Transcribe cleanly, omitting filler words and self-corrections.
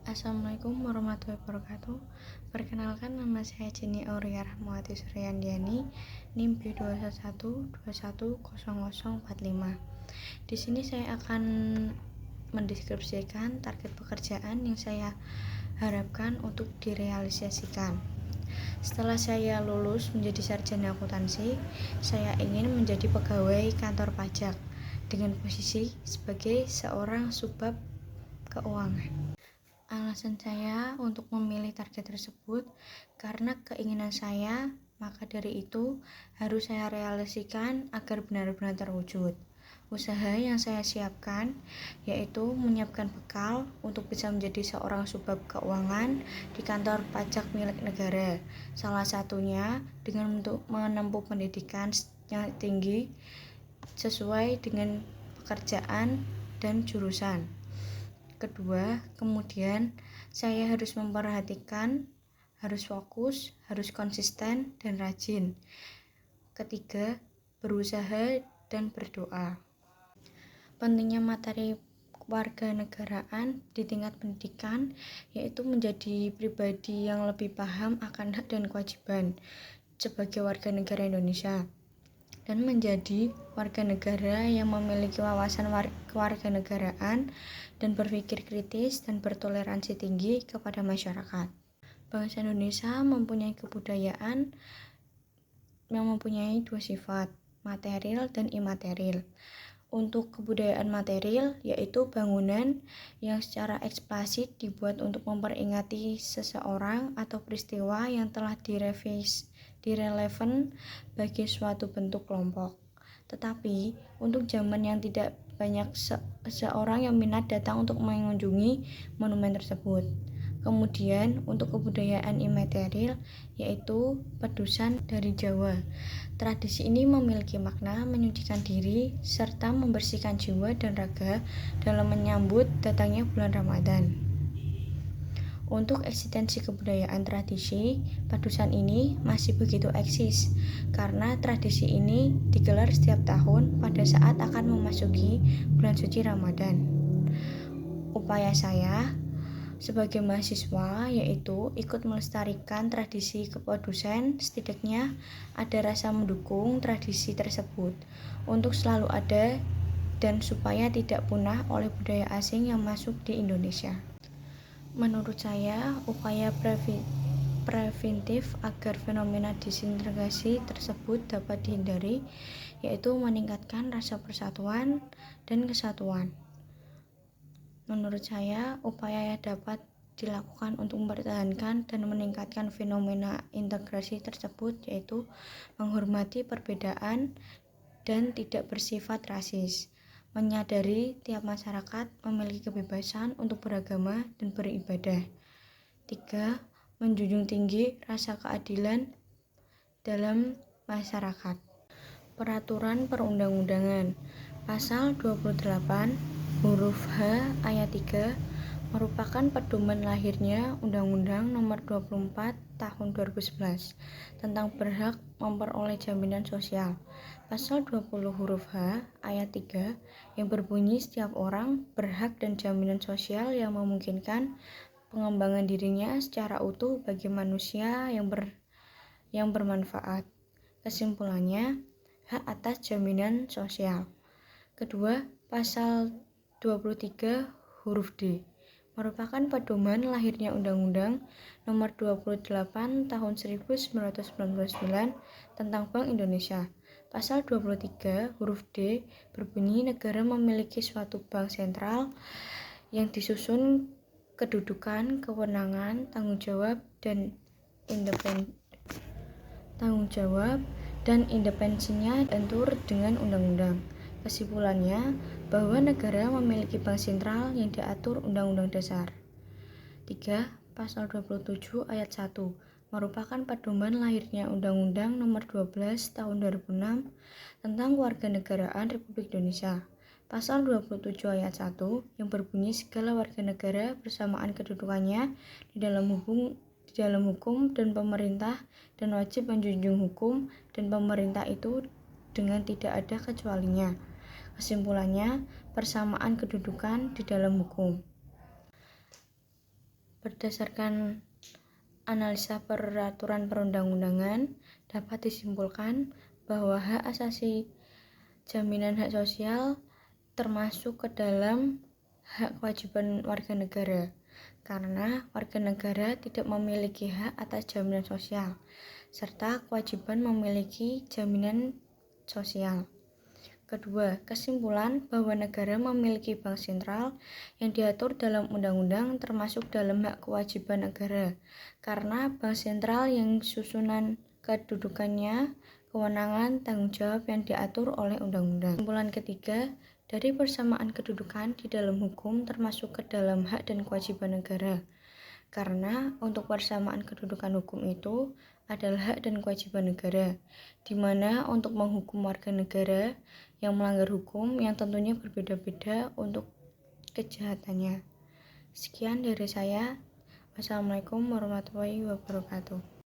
Assalamualaikum warahmatullahi wabarakatuh. Perkenalkan, nama saya Jenny Auria Rahmawati Suryandiani, NIM B21210045. Di sini saya akan mendeskripsikan target pekerjaan yang saya harapkan untuk direalisasikan. Setelah saya lulus menjadi sarjana akuntansi, saya ingin menjadi pegawai kantor pajak dengan posisi sebagai seorang subbab keuangan. Alasan saya untuk memilih target tersebut karena keinginan saya, maka dari itu harus saya realisasikan agar benar-benar terwujud. Usaha yang saya siapkan yaitu menyiapkan bekal untuk bisa menjadi seorang subbab keuangan di kantor pajak milik negara. Salah satunya dengan untuk menempuh pendidikan yang tinggi sesuai dengan pekerjaan dan jurusan. Kedua, kemudian saya harus memperhatikan, harus fokus, harus konsisten dan rajin. Ketiga, berusaha dan berdoa. Pentingnya materi kewarganegaraan di tingkat pendidikan yaitu menjadi pribadi yang lebih paham akan hak dan kewajiban sebagai warga negara Indonesia, dan menjadi warga negara yang memiliki wawasan kewarganegaraan dan berpikir kritis dan bertoleransi tinggi kepada masyarakat. Bangsa Indonesia mempunyai kebudayaan yang mempunyai dua sifat, material dan imaterial. Untuk kebudayaan material yaitu bangunan yang secara eksplisit dibuat untuk memperingati seseorang atau peristiwa yang telah direlevan bagi suatu bentuk kelompok. Tetapi untuk zaman yang tidak banyak seorang yang minat datang untuk mengunjungi monumen tersebut. Kemudian untuk kebudayaan imaterial yaitu pedusan dari Jawa. Tradisi ini memiliki makna menyucikan diri serta membersihkan jiwa dan raga dalam menyambut datangnya bulan Ramadan. Untuk eksistensi kebudayaan tradisi, padusan ini masih begitu eksis karena tradisi ini digelar setiap tahun pada saat akan memasuki bulan suci Ramadan. Upaya saya sebagai mahasiswa yaitu ikut melestarikan tradisi kepadusan, setidaknya ada rasa mendukung tradisi tersebut untuk selalu ada dan supaya tidak punah oleh budaya asing yang masuk di Indonesia. Menurut saya, upaya preventif agar fenomena disintegrasi tersebut dapat dihindari yaitu meningkatkan rasa persatuan dan kesatuan. Menurut saya, upaya yang dapat dilakukan untuk mempertahankan dan meningkatkan fenomena integrasi tersebut yaitu menghormati perbedaan dan tidak bersifat rasis. Menyadari tiap masyarakat memiliki kebebasan untuk beragama dan beribadah. 3. Menjunjung tinggi rasa keadilan dalam masyarakat. Peraturan perundang-undangan Pasal 28 huruf H ayat 3 merupakan pedoman lahirnya Undang-Undang Nomor 24 Tahun 2011 tentang berhak memperoleh jaminan sosial. Pasal 20 huruf H ayat 3 yang berbunyi setiap orang berhak dan jaminan sosial yang memungkinkan pengembangan dirinya secara utuh bagi manusia yang bermanfaat. Kesimpulannya, hak atas jaminan sosial. Kedua, pasal 23 huruf D merupakan pedoman lahirnya Undang-Undang Nomor 28 Tahun 1999 tentang Bank Indonesia. Pasal 23 huruf D berbunyi negara memiliki suatu bank sentral yang disusun kedudukan, kewenangan, tanggung jawab dan independensinya diatur dengan undang-undang. Kesimpulannya bahwa negara memiliki bank sentral yang diatur Undang-Undang Dasar. 3. Pasal 27 ayat 1 merupakan pedoman lahirnya Undang-Undang Nomor 12 Tahun 2006 tentang Kewarganegaraan Republik Indonesia. Pasal 27 ayat 1 yang berbunyi segala warga negara bersamaan kedudukannya di dalam hukum dan pemerintah dan wajib menjunjung hukum dan pemerintah itu dengan tidak ada kecualinya. Kesimpulannya, persamaan kedudukan di dalam hukum. Berdasarkan analisa peraturan perundang-undangan, dapat disimpulkan bahwa hak asasi jaminan hak sosial termasuk ke dalam hak kewajiban warga negara, karena warga negara tidak memiliki hak atas jaminan sosial, serta kewajiban memiliki jaminan sosial. Kedua, kesimpulan bahwa negara memiliki bank sentral yang diatur dalam undang-undang termasuk dalam hak kewajiban negara, karena bank sentral yang susunan kedudukannya, kewenangan, tanggung jawab yang diatur oleh undang-undang. Kesimpulan ketiga, dari persamaan kedudukan di dalam hukum termasuk ke dalam hak dan kewajiban negara, karena untuk persamaan kedudukan hukum itu adalah hak dan kewajiban negara, di mana untuk menghukum warga negara yang melanggar hukum yang tentunya berbeda-beda untuk kejahatannya. Sekian dari saya. Wassalamualaikum warahmatullahi wabarakatuh.